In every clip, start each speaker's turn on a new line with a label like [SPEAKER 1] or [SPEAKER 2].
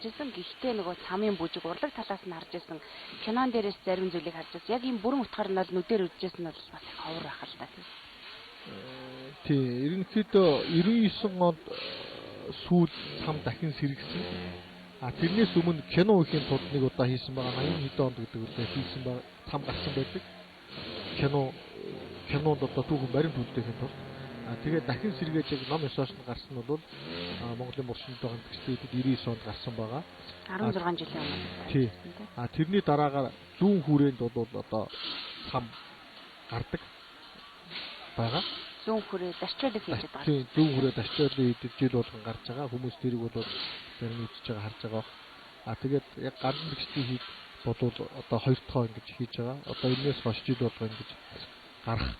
[SPEAKER 1] исэн. Гэхдээ нөгөө цамын бүжиг урлаг талаас нь харж исэн. Кинон дээрээс зарим зүйлийг харж исэн. Яг ийм бүрэн утгаар нь бол нүдээр үзчихсэн нь бол бас их ховор байх л та тийм.
[SPEAKER 2] Тий, ерөнхийдөө 99 онд сүүл цам дахин сэргсэн. Тэрнээс өмнө кино үеийн тулд нэг удаа хийсэн байгаа. 80 хэдэн онд гэдэг үедээ хийсэн байгаа. Цам гарсан байдаг. Кинонд одоо түүхэн баримт үлдээхэд тулд. Тэгээд дахин сэргээж яг ном ёсооч нь гарсан нь бол Монголын Муршилд байгаа төгсдөөд 99 онд гарсан байгаа.
[SPEAKER 1] 16 жилийн өмнө.
[SPEAKER 2] Тий. Тэрний дараагаар зүүн хүрээнд бол одоо цам гардаг байгаа.
[SPEAKER 1] Зүүн хүрээ зарчуулыг хийж байгаа.
[SPEAKER 2] Тий, зүүн хүрээ зарчуулыг хийж жил болгон гарч байгаа. Хүмүүс тэрийг бол зарим үзэж байгаа харж байгаа. Тэгээд яг гадны төгсдийн хэд бодвол одоо 2 дахь ингэж хийж байгаа. Одоо энэс хойш жил болгоо ингэж гарах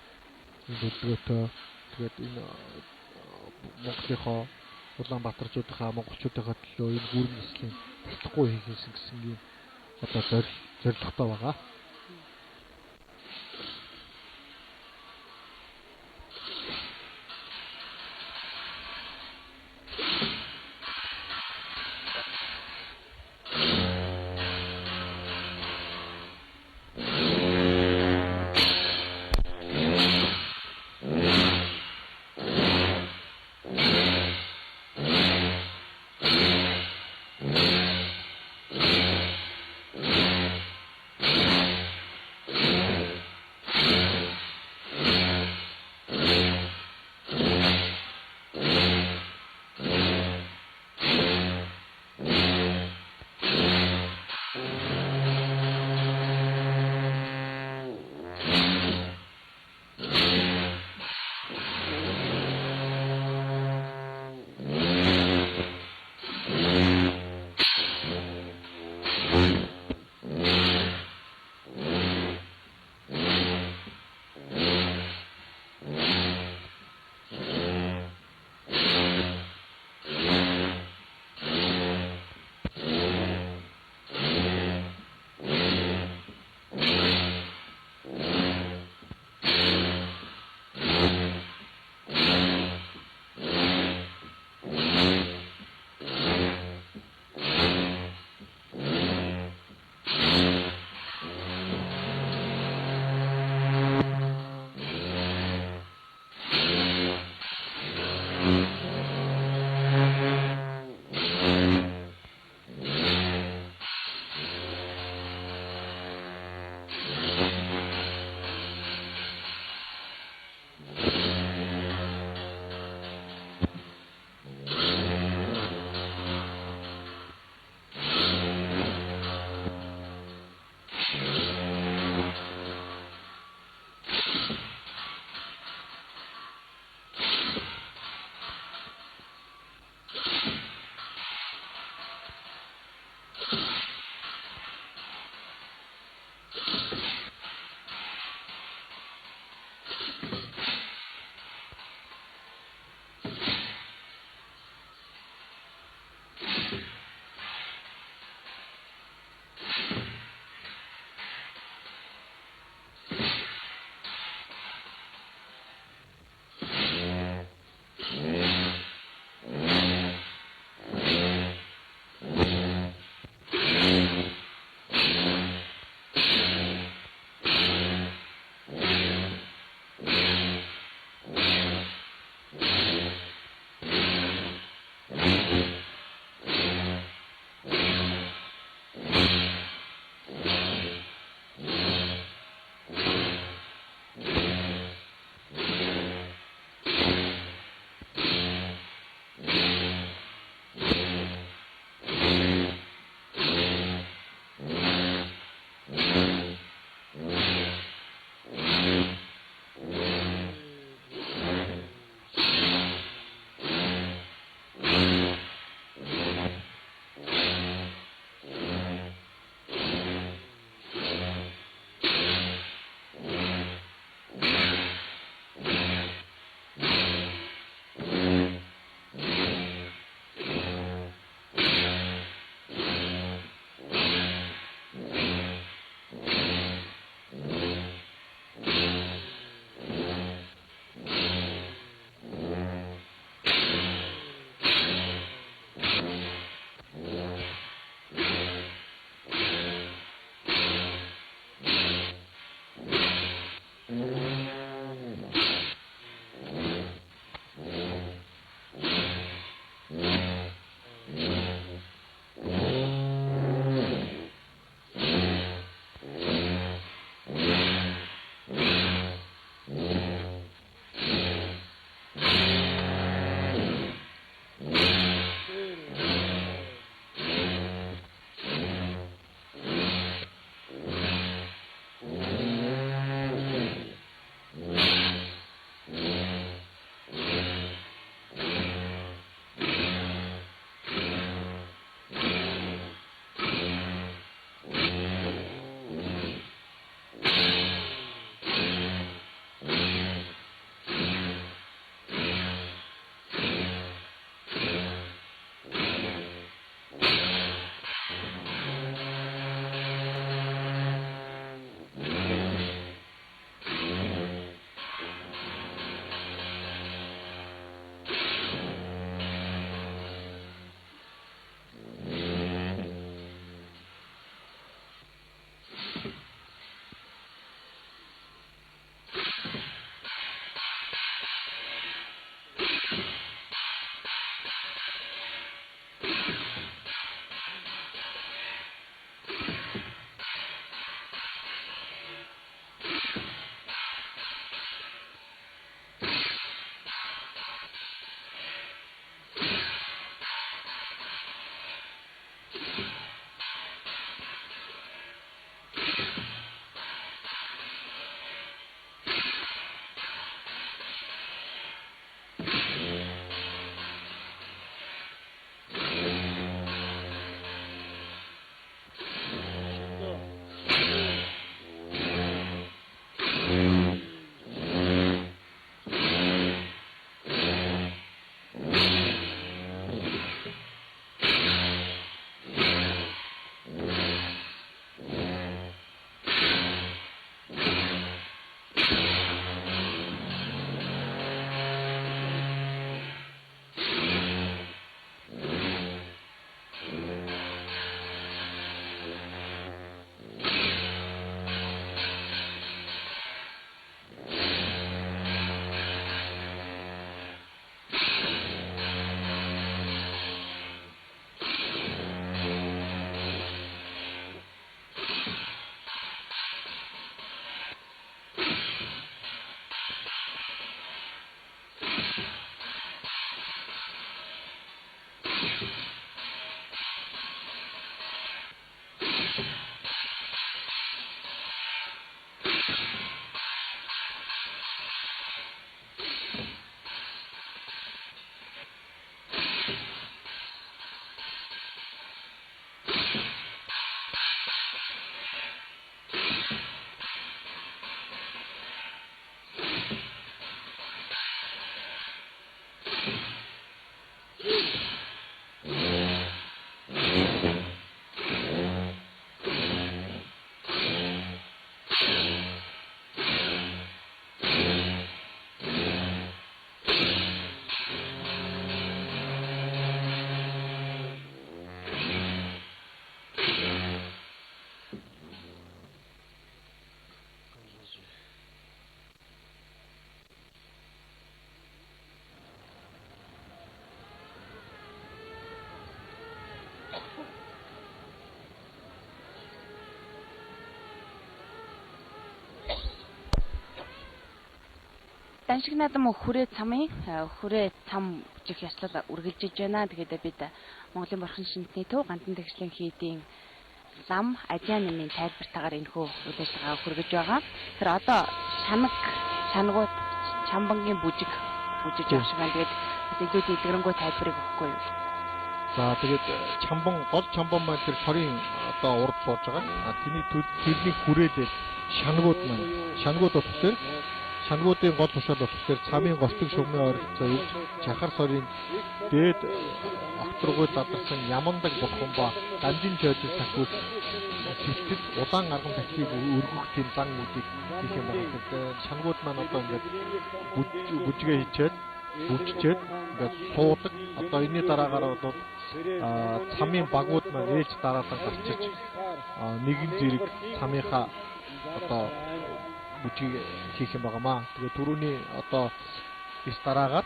[SPEAKER 2] төлөвлөгөөтэй. Тэгээд энэ Монголынхоо Улаанбаатарчуудынхаа монголчуудынхаа төлөө энэ гүрэн нислийг таслахгүй хийхээс гэсэн юм одоо зорилготой байгаа.
[SPEAKER 1] Даншиг наадам хүрээ цамын хүрээ цам бүжиг ёслол үргэлжиж байна. Тэгээд бид Монголын бурхан шинтний төв гандан тэгшлийн хийдийн лам Азианымын тайлбартаагаар энэхүү үйл ажиллагаа хүргэж байгаа. Тэр одоо шанагууд чамбангийн бүжиж явах шиг байна. Тэгээд илүү дэлгэрэнгүй тайлбарыг өгөхгүй юу?
[SPEAKER 2] За тэгээд гол чамбан маань тэр хорийн одоо урд сууж байгаа. Тэрний хүрээлэл шанагууд маань шанагууд болохоор шанагуудын гол тушаал болохоор цамын голтог шугмын ойролцоо ирж чахар сорын дээд огторгой задарсан ямандаг бурхан ба дамжин чойж тахвал сэтгэл удаан арган тахлыг өргөх тийм зан үүдийг хийх юм байна. Шанагууд маань одоо ингээд бүжгээ хийчээд бүжчээд ингээд суудаг. Одоо энэний дараагаар бол цамын багууд маань ээлж дараалан гарч иж нэгэн зэрэг цамынхаа одоо бүжгийг хийх юм байгаамаа. Тэгээ түрүүний одоо ис дараагаар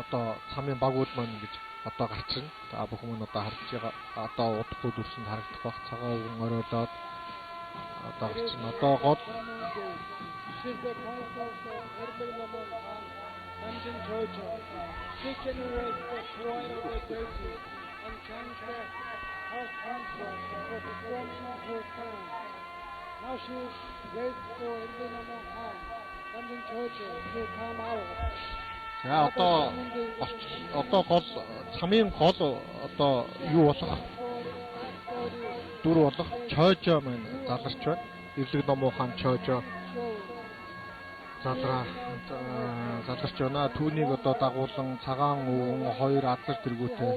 [SPEAKER 2] одоо цамын багууд маань ингэж одоо гарч ирнэ. За бүхэн маань одоо харж байгаа одоо удахгүй дүрсэнд харагдах бах цагаан өвгөн оройлоод одоо гарч ирнэ. Одоо гол
[SPEAKER 3] Now she waits for Indira Mohan, London Churchill, to come out.
[SPEAKER 2] за одоо гол цамын гол одоо юу болох дүр болох чойжо маань заларч байна. Эрлэг номоо хаан чойжо заларч байна. Түүнийг одоо дагуулan цагаан өвгөн хоёр адлар тэргүүтэй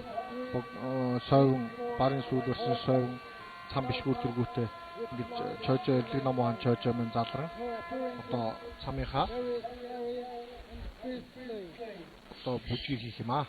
[SPEAKER 2] сойвон барын сүүл өрсөн сойвон цам бишгүүр тэргүүтэй ингэж чойжо эрлэг номоо хаан чойжо маань залран одоо цамынхаа одоо бүжгийг хийх юм аа.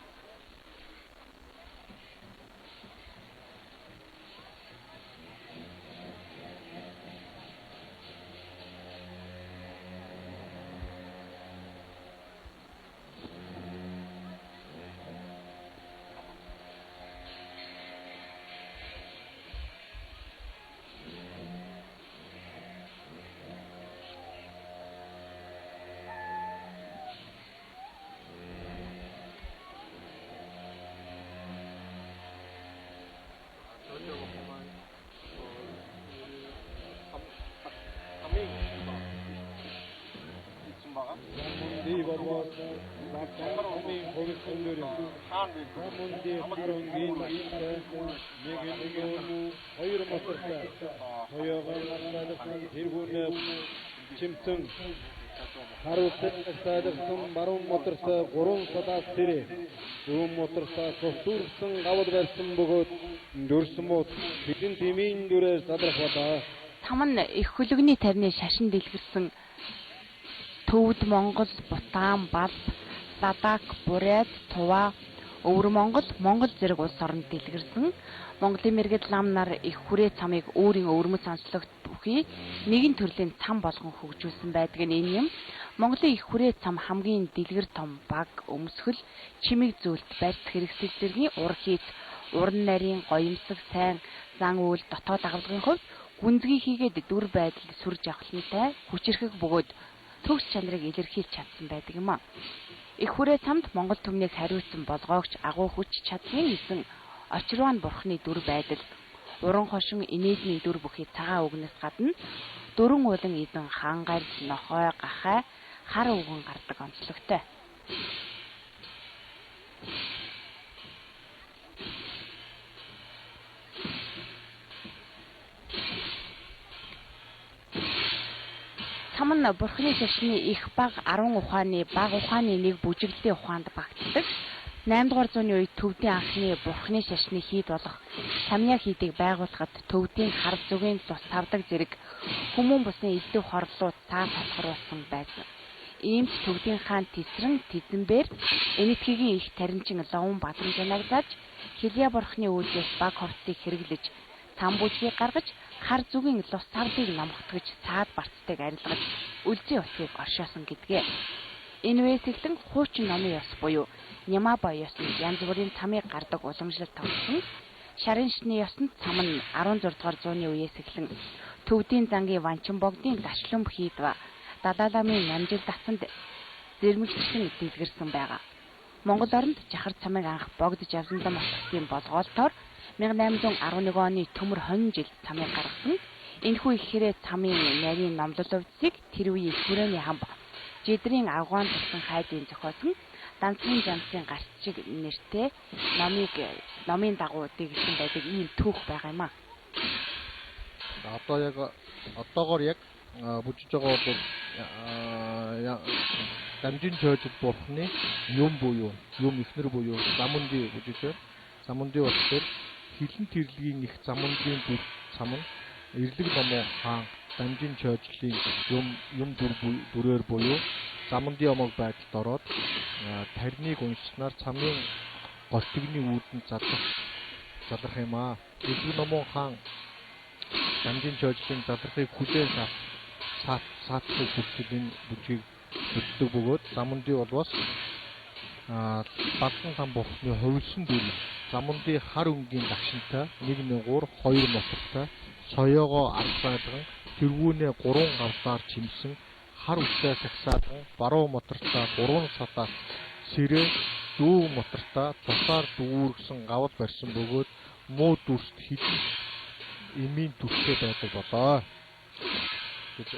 [SPEAKER 3] Чимтэн харуулсан сайдсан баруун мотортой 3 садаас тэрэ дөрвөн мотортой сувтурсан гавд барьсан бөгөөд дөрсөн мод хэдин тимийн дүрээр задрах бата.
[SPEAKER 1] Цам нь их хөлөгний тарны шашин дэлгэрсэн Төвд Монгол, Бутан, Бал, Ладак, Бурят, Тува, Өвөр Монгол зэрэг улс оронд дэлгэрсэн Монголын мэргэд лам нар их хүрээ цамыг өөрийн өвөрмөц онцлогт бүхий нэгэн төрлийн цам болгон хөгжүүлсэн байдаг нь энэ юм. Монголын их хүрээ цам хамгийн дэлгэр том баг өмсгөл чимэг зүйлт барьц хэрэгсэл зэргийн ур хийц уран нарийн гоёмсог сайн зан үйл дотоод агуулгын хувьд гүнзгий хийгээд дүр байдал сүр жавхлантай хүчирхэг бөгөөд төгс чанарыг илэрхийлж чадсан байдаг юм а. Их хүрээ цамд Монгол түмнийг хариуцсан болгоогч агуу хүч чадлын исэн очирван бурхны дүр байдал уран хошин инээдний дүр бүхий цагаан үгнээс гадна дөрвөн уулан эзэн хангарь нохой гахай хар үгэн гардаг онцлогтой. Цам нь бурхны шашны их баг 10 ухааны баг ухааны нэг бүжиглэлийн ухаанд багтдаг. 8 дугаар зууны үед төвдийн анхны бурхны шашны хийд болох самья хийдийг байгуулахад төвдийн хар зүгийн цус тавдаг зэрэг хүмүүн бусны элдв хорлууд цаа татгаруулсан байсан. Иймд төвдийн хаан Тэсрэн Тэзэнбэр энэтхэгийн их таринчин Ловон Бадамжанаг зааж Хилия бурхны үйлдэл баг ховцыг хэрэглэж цам бүжгийг гаргаж хар зүгийн лус тавдыг номготгож цаад барцтайг арилгаж үлзий усыг оршоосон гэдгээ. Энэ үеэсгэлэн хуучин номын ёс буюу Нямаба ёснд янз бүрийн цамыг гардаг уламжлал тавьсан. Шарын шны ёсонд цам нь 16 дугаар зууны үеэс эхлэн Төвдийн зангийн Ванчин богдын Дашлүмб хийдва Далайламын намжил татсанд зэрмэгчсэн дэлгэрсэн байгаа. Монгол оронд жахар цамыг анх богдож явсандан мотцгийн болголтоор 1811 оны төмөр хонин жил цамыг гаргасан. Энэхүү ихээр цамын нарийн номлол увдсыг тэр үеийн хүрээний хамб жидрийн авгаан тусан хайдын зохиосон Данцгийн замсын гарчиг нэртэй номын дагуу дэглэсэн байдаг ийм түүх байгаа юм аа.
[SPEAKER 2] Одоогоор яг бүжиж байгаа бол дамжин чойжл бурхны юм буюу юм ихнэр буюу замунди бүжиж байна. Замунди болохоор хилэн тэрлэгийн их замундын дүр цам нь эрлэг номоо хаан дамжин чойжлын юм дүрээр буюу замунди омог байдалд ороод тарныг уншснаар цамын голтгны үүдэн залрах юм аа. Эрлэг номоо хаан дамжин чойжлын залрахыг хүлээн саатхыг хүсэлэн бүжгийг төлдөг бөгөөд замунди болвос Багдан там бурхны хувилсан дүр замунди хар өнгийн дагшинтай 1-3 2 мотортой соёогоо арсаалган тэргүүнээ 3 гавлаар чимсэн хар үсээ сагсаалган баруун мотортой 3 сатаас сэрээ дүү мотортой тусаар дүүргсэн гавал барьсан бөгөөд муу дүрст хилэн эмийн дүрстэй байдаг болоо гэж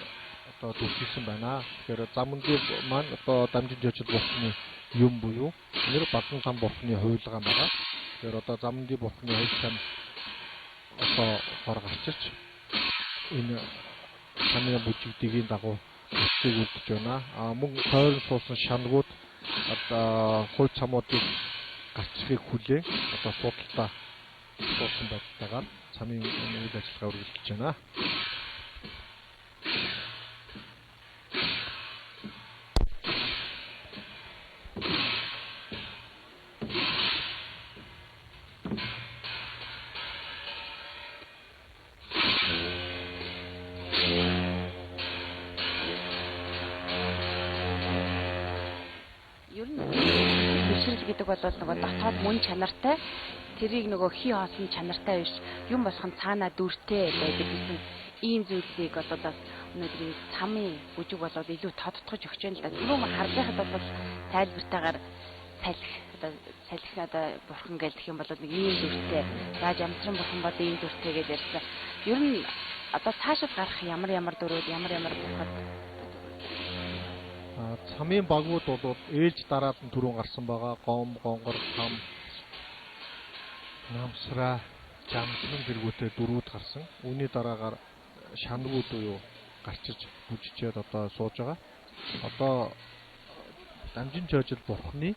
[SPEAKER 2] одоо дүрсэлсэн байна. Тэгэхээр замунди маань одоо дамжин чойжл бурхны юм буюу нэр Багдан там бурхны хувилгаа байгаа. Тэгэхээр одоо замунди бурхны хувилгаа одоо хор гарчирч энэ самын бүжигдгийн дагуу үсгийг үлдэж байна. Мөн тойрон суусан шанагууд одоо хууль цамуудыг гарчихыг хүлээн одоо судалтаа суусан байдлаагаар цамын үйл ажиллагаа үргэлжлэж байна.
[SPEAKER 1] Гэдэг бол нөгөө дотоод мөн чанартай тэрийг нөгөө хий хоосон чанартай биш юм болох нь цаанаа дүртэй байдаг гэсэн ийм зүйлсийг одоо өнөөдрийн цамын бүжиг болоод илүү тодтогч өгч байна л да. Түрүүн харжахад бол тайлбартаагаар салхи одоо бурхан гэх юм бол нэг ийм дүртэй зааж амтран бурхан бод ийм дүртэй гэж ярьсан. Ер нь одоо цаашид гарах ямар дүрүүд ямар бурхад
[SPEAKER 2] цамын багууд бол ээлж дараад нь түрүүн гарсан байгаа. Гом, гонгор, там, намсраа, жамсан зэргүүтэй дөрүүд гарсан. Үүний дараагаар шанагууд буюу гарчиж бүжичээд одоо сууж байгаа. Одоо дамжин чойжл бурхны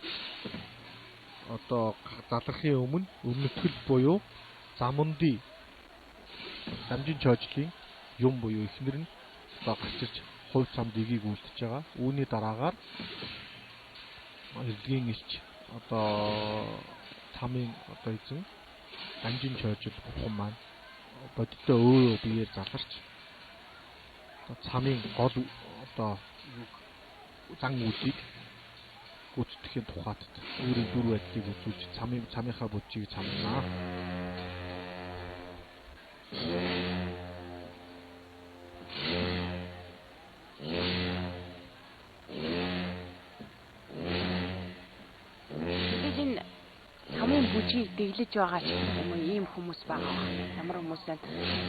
[SPEAKER 2] одоо залрахын өмнө өмнөтгэл буюу замунди дамжин чойжлын юм буюу ихнэр нь одоо гарчиж хувь цамд игийг үлдэж байгаа. Үүний дараагаар эрлэгийн элч одоо цамын одоо эзэн дамжин чойжл бурхан маань бодиттой өөрөө биеэр заларч цамын гол одоо зан үйлийг гүйцэтгэхийн тухайд өөрийн дүр байдлыг үзүүлж цамынхаа бүжгийг цамнаа.
[SPEAKER 1] бүжгийг дэглэж байгаа ч юм уу ийм хүмүүс байгаа. Ямар хүмүүс вэ?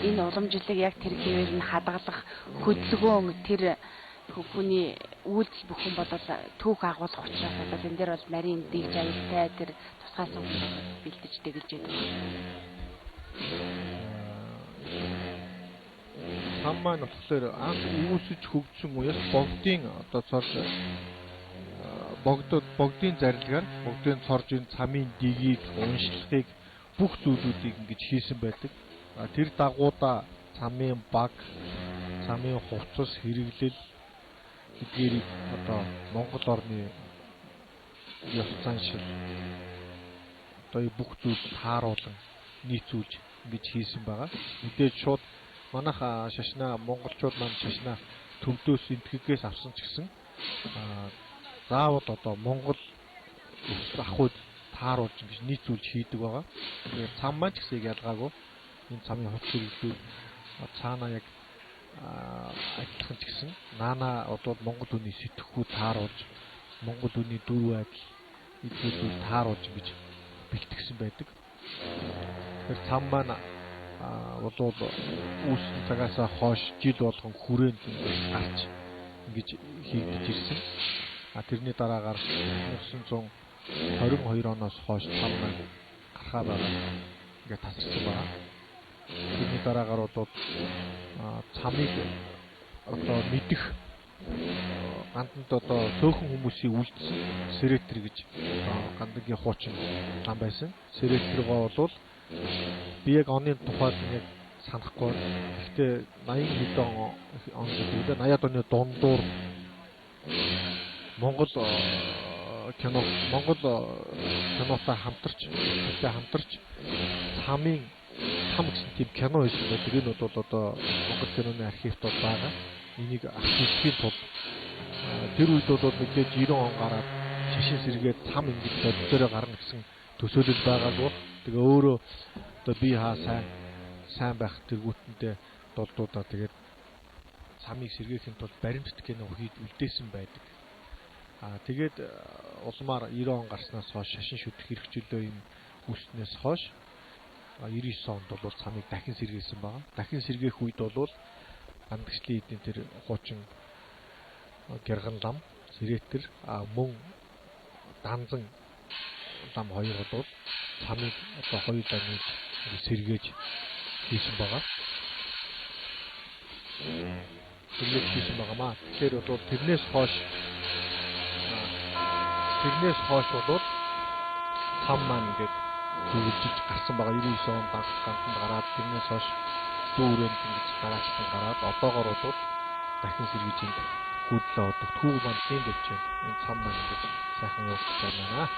[SPEAKER 1] Энэ уламжлалыг яг тэр хэвээр нь хадгалах хөдөлгөөн тэр хүний үйлдэл бүхэн бодол түүх агуулах учраас одоо энэ дээр бол нарийн дэгж аюултай тэр тусгай сүнс бэлдэж дэглэж байдаг.
[SPEAKER 2] Хамаа нөхцөлөөр анх үүсэж хөгжсөн үеэс богдын одоо цорж богдын зарилгаар богдын цорж энэ цамын дигийг уншлахыг бүх зүйлүүдийг ингэж хийсэн байдаг. Тэр дагуудаа цамын баг, цамын хувцас хэрэглэл гэдгийг одоо Монгол орны ёс заншил одоо бүх зүйл тааруулан нийцүүлж ингэж хийсэн байгаа. Мэдээж шууд манайх шашнаа монголчууд маань шашнаа төвдөөс энтгэгээс авсан ч гэсэн заавал одоо Монгол ахуйд тааруулж ингэж нийцүүлж хийдэг байгаа. Тэгээд цам маань ч гэсэн ялгаагүй энэ цамын хувц хэрэглүүд цаанаа яг адилхан ч гэсэн наана одоо Монгол хүний сэтгхүү тааруулж Монгол хүний дүр байдал эдгүүдийг тааруулж гэж бэлтгэсэн байдаг. Тэгэхээр цам маань одоо үүссэн цагаасаа хойш жил болгон хүрээнд гарч ингэж хийгдэж ирсэн. Тэрний дараагаар 1922 оноос хойш цам маань гарахаа байгаа. Ингээд тасарсан байна. Тэрний дараагаар одоо цамыг одоо мэдэх ганданд одоо цөөхөн хүмүүсийн үлдсэн Сэретэр гэж гандангийн хуучин зам байсан. Сэретэргоо бол би яг оны тухайд яг санахгүй. Гэхдээ 80 хэдэн он гэдэг 80-ад оны дундуур Монгол кинотой хамтарч цам гэсэн тийм кино хийсэн байдаг. Энэ бол одоо Монгол киноны архивт байгаа. Энийг ахихийн тулд тэр үед бол мэдээж 90 он гараад шашин сэргээд цам ингэж бодзороо гарна гэсэн төсөөлөл байгаагүй. Тэгээ өөрөө одоо би сайн байх тэргүүтэндээ дулдуудаа тэгээд цамыг сэргээхийн тулд баримтат кино хийж үлдээсэн байдаг. Тэгээд улмаар 90 он гарснаас хойш шашин шүтэх хэрэгчлөө юм үүснээс хойш 99 онд бол цамыг дахин сэргээсэн байна. Дахин сэргээх үед бол гандагчлын эдийн тэр хуучин Гэргэн лам, Сэретэр мөн Данзан лам хоёр бол цамыг одоо хоёулаа нэг сэргээж хийсэн байгаа. Тэгэхээр бол тэрнээс хойш бол цам маань ингээд хөгжиж гарсан байгаа. 99 онд гантанд гараад тэрнээс хойш дүүрэнд ингэж дараачлан гараад одоогоор бол дахин сэргэж энд гүйдлээ одох түүх маань тийм болж байна. Энэ цам маань ингэж сайхан явагдаж байна.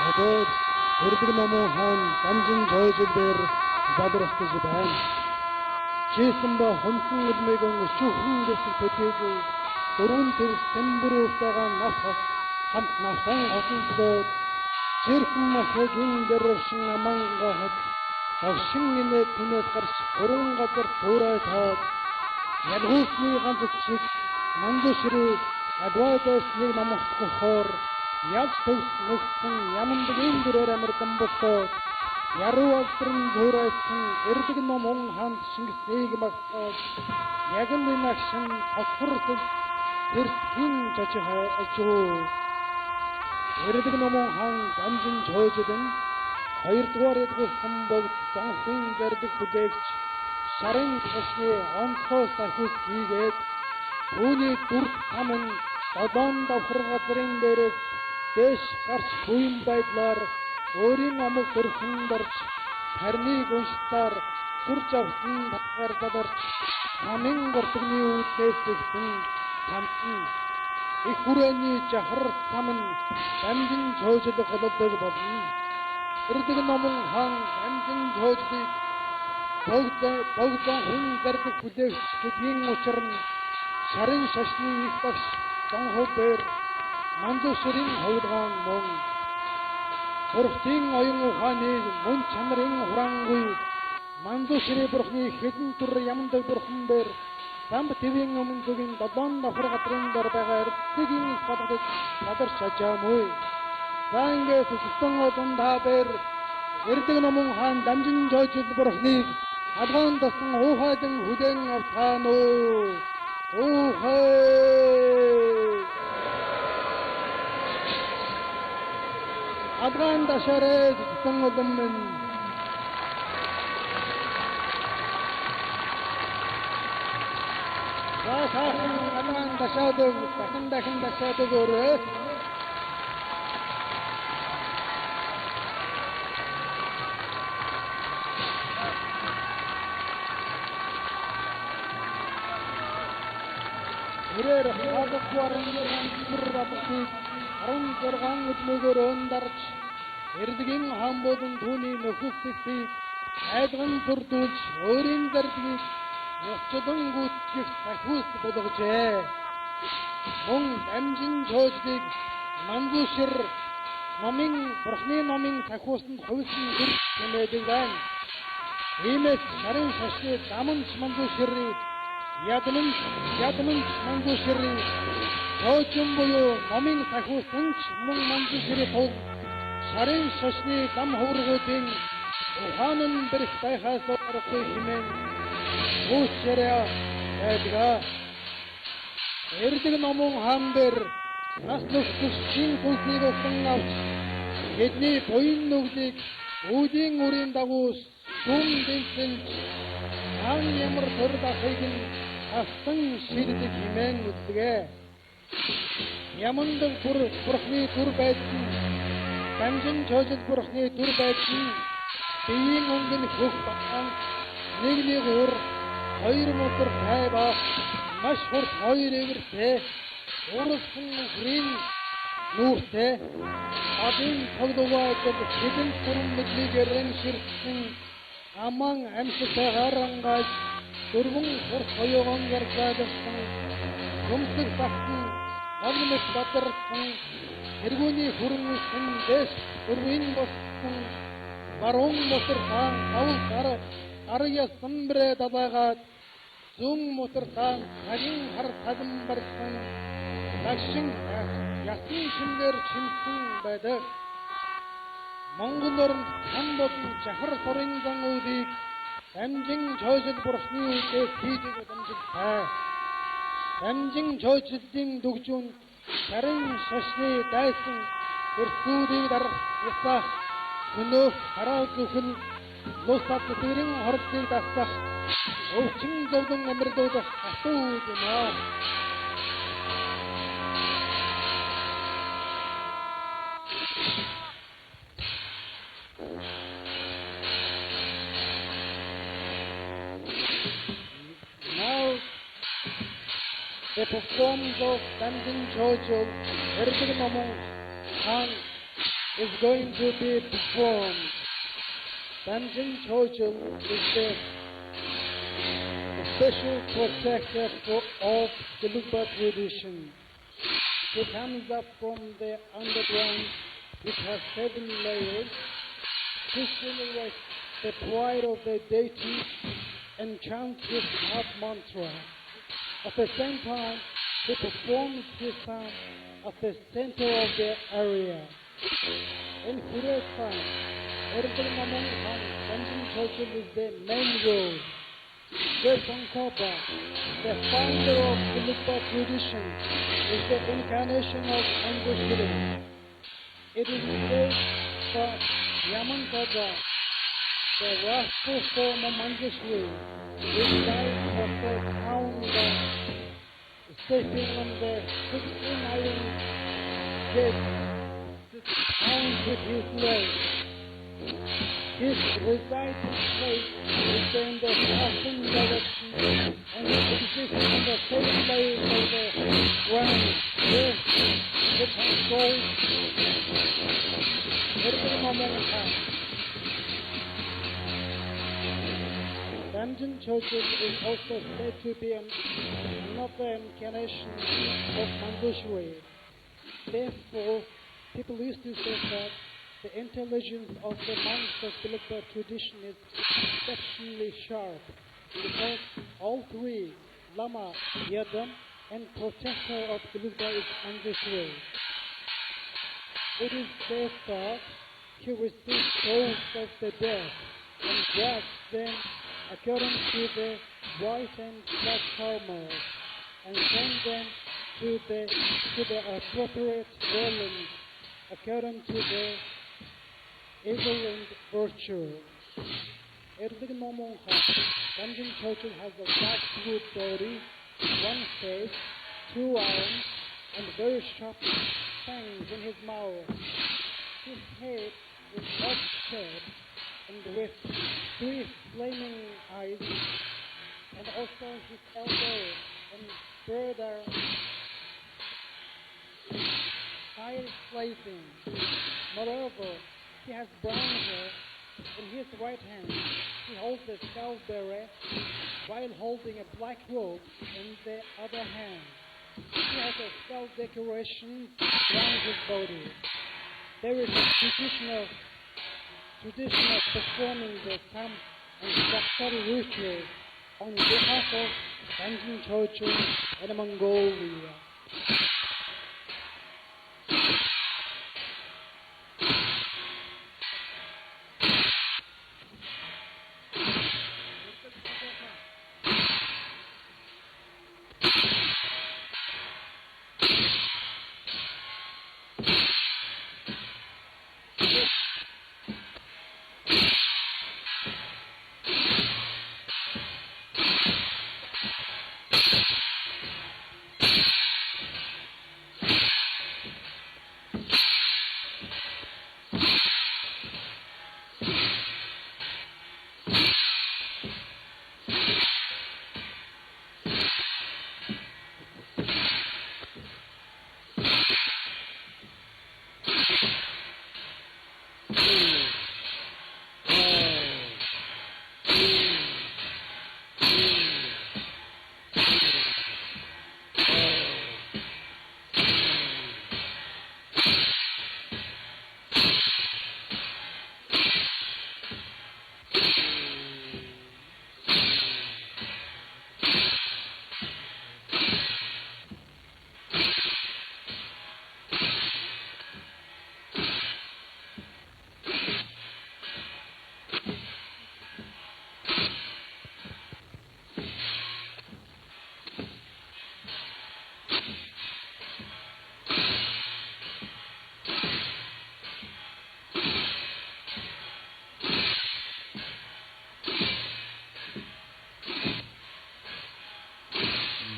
[SPEAKER 3] одоо Эрдэг номон хаан дамжин жойжлээр залруулж байна. Жисэн ба хонсон үлмийг өчүүхэн дэвсэг төдийгүй дөрвөн тэр сэмбрүүтэйгээ хамт навсан хотод жирхэн махгийн дэрвшин амангахад агшин инээ түнэс гарч гурван газар туурай таад ядгуусны ганц чиг мандушры адвайдас нэг намхсхоор яг төвс нүгсэн ямандгийн дөрөөр амирдан босоод яруу алтрын туурайсан Эрдэг номон хаан Шингиснийг магтаад яг л нагшин тасварсэл тэрсийн жажихаа ажуу Эрдэг номон хаан дамжин жойждэн хоёрдугаар эдгүүлсэн богд занхын зардаг бүдээгч шарын ташны онцгой сахус хийгээд түүний дүрт хамн додон давхар газрын дээрээс дэш гарч буйн байдлаар өөрийн амг төрсөн дорж харныг уншсаар сурч авсан татгаар задарч хамын гортгны үүдээс өгсөн хамтан их хүрээний жахар самн дамжин жойжлог голдог болно. Эрдэг номон хаан дамжин жойжлыг богдон хүн зардаг бүлээгч гэдгийн учир нь шарын шашны их багш Донхобер Мандушрын хөвлгаан мөн Бурхтын оюун ухааны мөн чанарын хураангүй Мандушры бурхны хэдэн түр ямдаг бурханбэр самб твийн өмнө зүгийн додон давхар газрын дор байгаа Эрдгийн их балгад надарч ажаамүй. За ингээд сүстэн одон дабэр Эрдэг номон хаан дамжин жойжл бурхныг алгаан тасан уухайдан хүлээн автаано. Уухай алгаан дашарэ сүстэн одон мен Сахан алгаан дашаадаг дахин дашаадаг өрөө Өрөөр хаагуурын мөрөбөгийг 16 өдрөөр өндарч Эрдгийн хаан болон түүний нөхөсөлийг айдган төрдүүлж өөрийн зардлыг Яцдан гүтгэх сахиус болгожээ. Мөн дамжин жойжлыг Мандушир бурхны номын сахиусанд хувьсан гэр хэмээдэг байна. Иймээс шарын шашны даманч Мандуширы ядманч Мандуширы жойжин буюу номын сахиусанч мөн Мандуширы тул шарын шашны дам хөвргүүдийн ухаан нь бэрх байхаас аргагүй хэмээн Үсэрэ эдга Эрдэг номон хаанбэр нас нөхцөлийн хүнснийг усан авч бидний буян нүглийг үүдийн үрийн дагуу сүм дэнсэнч хаан ямар төр дахыг нь хастан шийддэг хэмээн үздэгэ. Ямандаг бурхны түр байсан дамжин жойжл бурхны түр байсан биеийн өнгөн хөх батан нэг ур хоёр мотор тайва маш хурд хоёр эвэртэй урсан грин нүүртэй адын тогдовоод хэдэн түрэн мэдлэгээр ширсэн аман амьстай гарангаж дөрвөн хурд хоёогон гаргадсан гомсог багтан гомнос батарсан тэргүүний хүрэнсэн дэс дөрвийн боссон баруун мотор хаан авал арya самбрэ дадаагаад зүүн мотор хаан хагийн хар таган барсан лагшин ясын шимгээр чимсэн байдаг. Монгол орнд хан болон жахар сорын зангуудыг дамжин жойжл бурхны үдээс хийдэг дамжигтай. Дамжин жойжлын дүгжүүн шарын шашны дайсан өрсүүдийг дарах ясах өнөөх хараа зүхэн Лусад тэрэн хорцыг дасах өвчин зовлон амьдуудах хатуу юм аа. Now the performance of Damjin Jojo Erdig Namon Khan is going to be performed. Damjin Chojul is the special protector of the Lukpa tradition. He comes up from the underground, which has 7 layers, to simulate the pride of the deity and chants his heart mantra. At the same time, he performs his psalm at the center of the area. In Korea's time, Erbil Mamong Han, Damjin Chojul is the main role. The Sangkapa, the founder of the Lukpa tradition, is the incarnation of Angushiri. It is said that Yaman Kaja, the wrathful form of Manjushri, resides at the town sitting on the 16 iron gates, bound with his legs. His residing place is in the southern direction and it exists on the same line of the ground where it controls every moment of time. Damjin Chojul is also said to be another incarnation of Manjushri. Therefore, people used to say that the intelligence of the monks of the Lukpa tradition is exceptionally sharp because all three, Lama, Yadam, and protector of the Lukpa is Manjushri. It is said that he receives souls of the dead and judges them according to the white and black karmas and send them to the appropriate dwellings according to the evil and virtue. Erbil Mamong Han, Damjin Chojul has a waxwood body, 1 face, 2 arms, and very sharp fangs in his mouth. His head is odd-shaped and with 3 flaming eyes, and also his elbow and bird are fire-slicing. Moreover, he has brown hair. In his right hand, he holds a skull beret while holding a black robe in the other hand. He has a skull decoration around his body. There is a tradition of performing the Sam and Saktari ritual on behalf of Damjin Chojul and Mongolia.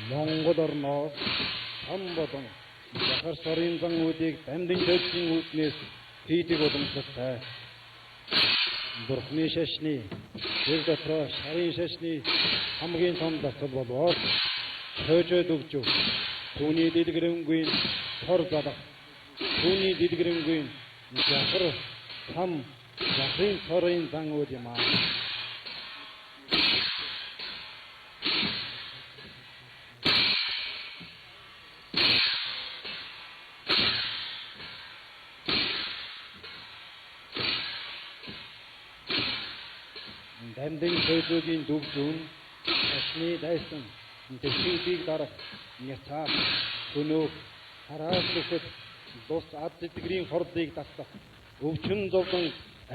[SPEAKER 3] Монгол орноо ам болон захар сарын зангуудыг Дамжин Чойжулын үүднээс хийдэг уламжлалтай. Бурхны шашны, тэр дотроо шарын шашны хамгийн том дасгал болвол Чойжууд өгж түүний дэлгэрэнгүй тор залах, түүний дэлгэрэнгүй Жахар хам жахрын цорын зан үүд юм аа. Дамдын сөйлөгийн дүг зүүн ашны дайсан дэвшүүдийг дарах няцаа өнөө хараас үсэд бус ад зэтгэрийн хордлыг татах өвчин зовлон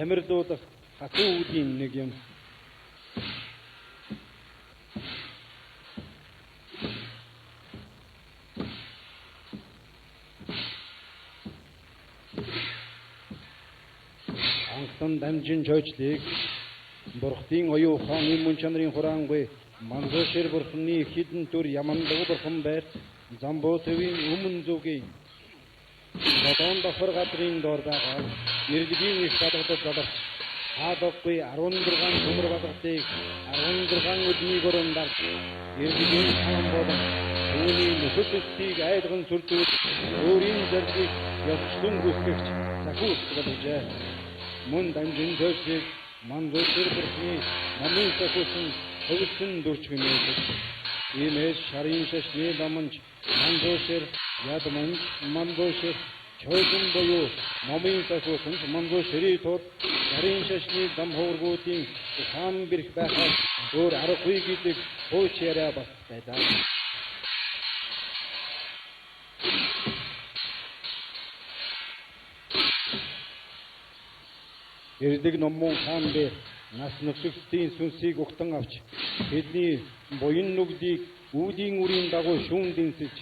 [SPEAKER 3] амьрлуудах хатуу үдийн нэг юм. Анхтан дамжин жойчлыг Бурхтын оюу ухааны мөн чанарын хураангүй Манзошир бурхны хідэн түр ямандаг бурхан байр Замбуу төвийн өмнө зүгийн Нодон давхар гадрын доор байгаа Ирдгийн их бадагдад задарч Хаадаггүй 16 төмөр бадагдыг 16 өдний гөрөн дарж Ирдгийн хаан болон Үүний нөхөд өстийг айдган сүрдүүд өөрийн зэргийг явчлан гүйцэтгэгч захиулцгад үжээ. Мөн дамжин зөөсийг Манзошир бурхны намын захиулсан хөвсөн дүрч гинэдэг. Иймээс шарын шашны даманч Манзошир ядманч Манзошир чойгон буюу намын захиулсан Манзоширийн тул шарын шашны дам хөвргүүдийн ухаан бэрх байхад өөр аргагүй гэдэг хууч яриа бас байлаа. Эрдэг номон хаан дээр нас нөхцөлтийн сүнсийг угтан авч тэдний буян нүгдийг үүдийн үрийн дагуу шүүн дэнсэж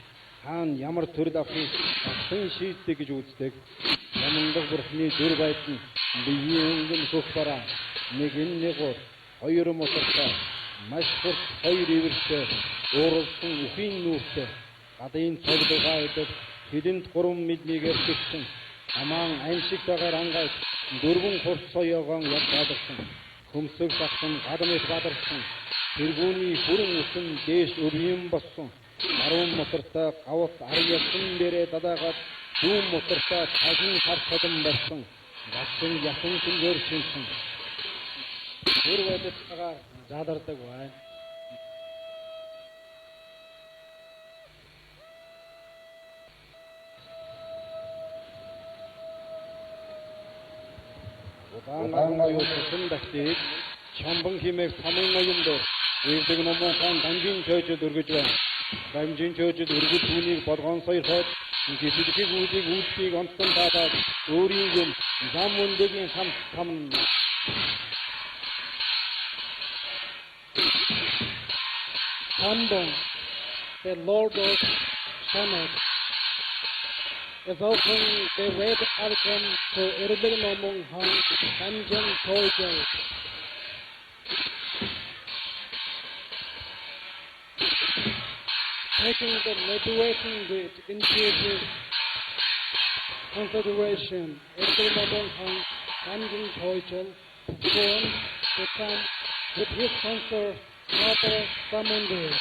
[SPEAKER 3] хаан ямар төрөл авахыг агсан шийддэг гэж үздэг. Ямандаг бурхны дүр байдал нь биеийн өнгөн хөх бараа нэг гол хоёр мотортой маш хурд хоёр ивэртэй ууралсан үхийн нүүртэй гадын цогдгаа идэх хэдэнд 3 милигээр төгсөн амаан амьсиг тагаар ангайд дөрвөн хурц соёогоон ядгаадсан хөмсөг сахсан гадамж бадарсан тэргүүний бүрэн усан дээш өвийн болсон баруун мотортой гавт арьясан дээрээ дадаагаад дүүн мотортой тагын харцадан барьсан гацсан ясан сүнгээр шинсэн бүр байдалтайгаар задардаг байна. Удаан юусэн дахтыг чамбан химээх самын ноёмдор эрдэг номон хаан дамжин чойжод өргөж байна. Дамжин чойжод өргөж түүнийг болгоон сойрхоод гисэдгийг үүдийг үүдгийг онцон даадаад өөрийн юм зам өндөгийн хамт тамна. Chambon, the Lord of Shannon, is often the red outcome to Erbil Nomong Han Tanjung Tojo. Taking the mediation with into consideration, Erbil Nomong Han Tanjung Tojo born to come with his sponsor, Mother Samundi.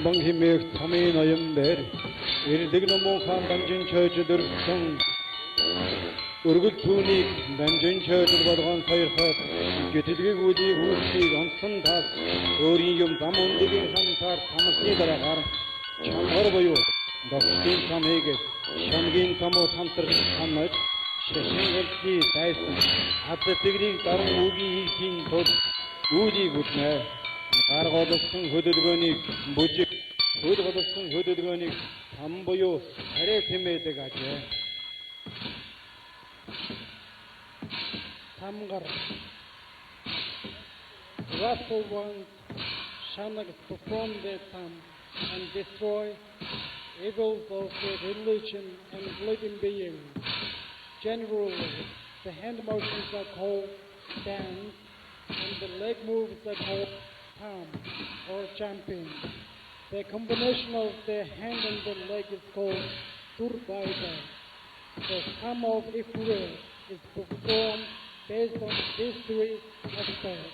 [SPEAKER 3] Шамбан химээх цамын ноён дээр ирдэг номон хаан дамжин чойжод өргсөн өргөл түүнийг дамжин чойжод болгон сойрхоод гэтэлгийг үлийг үүсгийг онцсон тас өөрийн юм зам ундагийн хамтаар тамсны дараагаар чамгар буюу доксын цамыг шамгийн цамуу хамтрах хамж шашингэлтий дайсан хатдэгрийг даран үгийн хийхийн тулд үлийг үтнэ гаргуулсан хөдөлгөөнийг бүжиг хөдөлгөөсөн хөдөлгөөнийг там буюу харэ тэмээдэг ажээ. Тамгар wrestle ones shall not perform their tam and destroy evils of their religion and living being. Generally, the hand motions are called dance and the leg moves are called tam or jumping. The combination of the hand and the leg is called turbaida. The sum of Ifre is performed based on these three aspects.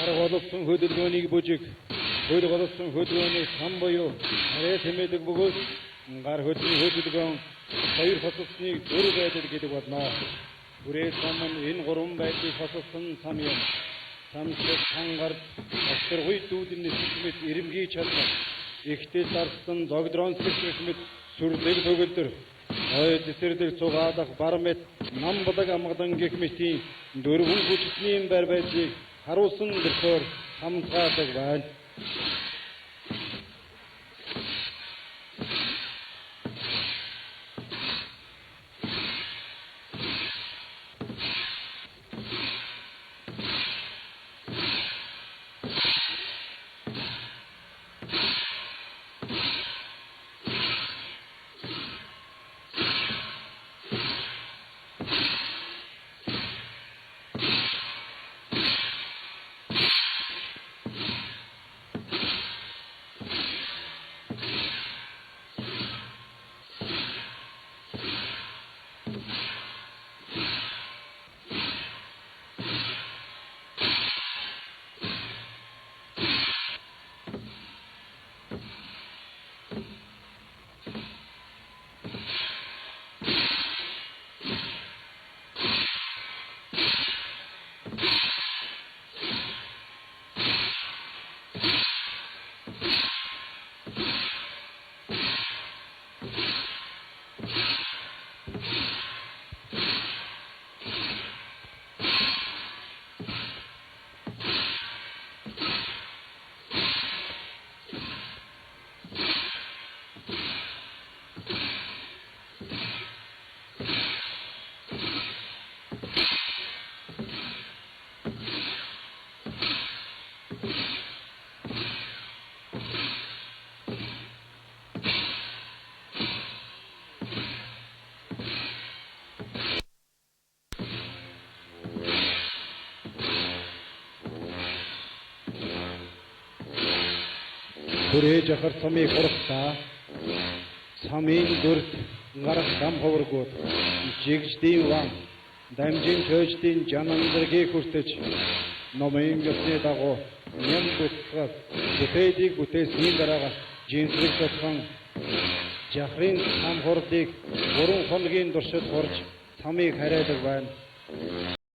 [SPEAKER 3] Гаргуулсан хөдөлгөөнийг бүжиг хөдөлгөөсөн хөдөлгөөний сам буюу харэ тэмээдэг бөгөөд гар хөдөлгөөний хөдөлгөөн хоёр хосолсныг дөр байдал гэдэг болно. Хүрээ сам нь энэ гурван байдлыг хосолсон сам юм. Самсэг хангар осторгүй дүүдний сэт ирэмгий чадна. Ихтэй дарсан зогдрон сэт сүрлэг төгөлдөр ой дэсэрдэг цугаадах бармет намбадаг амгадан гэх мэтийн дөрвөн хүчний байр байдлыг харуулсан дөрөөр хамтгаадаг байна. хүрээж ахар цамыг хурахтаа цамын дүрд гарах дам ховргууд жигждийн ван дамжин чөждийн жанандргийг хүртэж номын ёсны дагуу ням бүтгэл бүтээдийг бүтээсний дараа жинсрэг тотхон жахрын хам хордыг 3 хоногийн туршид хурж цамыг хараадаг байна.